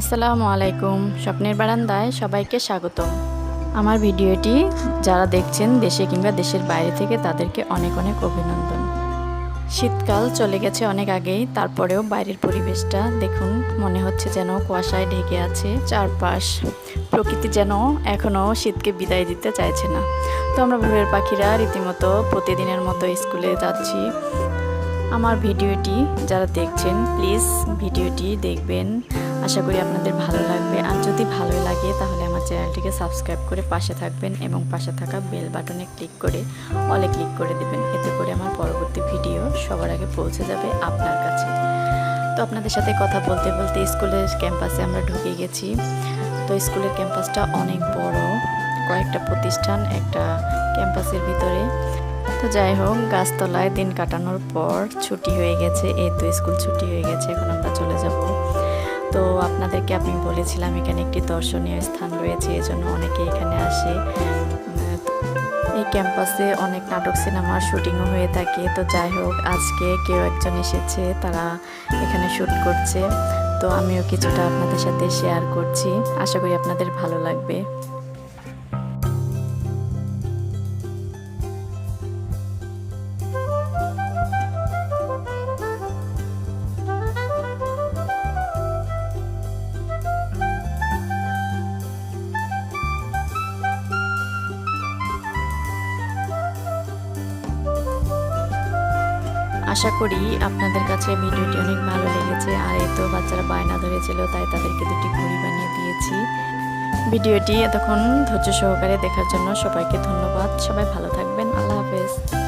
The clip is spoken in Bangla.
আসসালামু আলাইকুম। স্বপ্নের বারান্দায় সবাইকে স্বাগতম। আমার ভিডিওটি যারা দেখছেন দেশে কিংবা দেশের বাইরে থেকে তাদেরকে অনেক অনেক অভিনন্দন। শীতকাল চলে গেছে অনেক আগেই, তারপরেও বাইরের পরিবেশটা দেখুন, মনে হচ্ছে যেন কুয়াশায় ঢেকে আছে চারপাশ। প্রকৃতি যেন এখনও শীতকে বিদায় দিতে চাইছে না। তো আমরা ভোরের পাখিরা রীতিমতো প্রতিদিনের মতো স্কুলে যাচ্ছি। আমার ভিডিওটি যারা দেখছেন প্লিজ ভিডিওটি দেখবেন, আশা করি আপনাদের ভালো লাগবে। আর যদি ভালো লাগে তাহলে আমার চ্যানেলটিকে সাবস্ক্রাইব করে পাশে থাকবেন এবং পাশে থাকা বেল বাটনে ক্লিক করে অলে ক্লিক করে দিবেন। এতে করে আমার পরবর্তী ভিডিও সবার আগে পৌঁছে যাবে আপনার কাছে। তো আপনাদের সাথে কথা বলতে বলতে স্কুলের ক্যাম্পাসে আমরা ঢুকে গেছি। তো স্কুলের ক্যাম্পাসটা অনেক বড়, কয়েকটা প্রতিষ্ঠান একটা ক্যাম্পাসের ভিতরে। তো যাই হোক, গাছতলায় দিন কাটানোর পর ছুটি হয়ে গেছে, এই তো স্কুল ছুটি হয়ে গেছে, এখন আমরা চলে যাব। তো আপনাদেরকে আমি বলেছিলাম এখানে একটি দর্শনীয় স্থান রয়েছে, এজন্য অনেকে এখানে আসে। এই ক্যাম্পাসে অনেক নাটক সিনেমার শুটিংও হয়ে থাকে। তো যাই হোক, আজকে কেউ একজন এসেছে, তারা এখানে শ্যুট করছে। তো আমিও কিছুটা আপনাদের সাথে শেয়ার করছি, আশা করি আপনাদের ভালো লাগবে। আশা করি আপনাদের কাছে ভিডিওটি অনেক ভালো লেগেছে। আর এই তো বাচ্চারা বায়না ধরেছিল, তাই তাদেরকে দুটি ঘুড়ি বানিয়ে দিয়েছি। ভিডিওটি এতক্ষণ ধৈর্য সহকারে দেখার জন্য সবাইকে ধন্যবাদ। সবাই ভালো থাকবেন। আল্লাহ হাফেজ।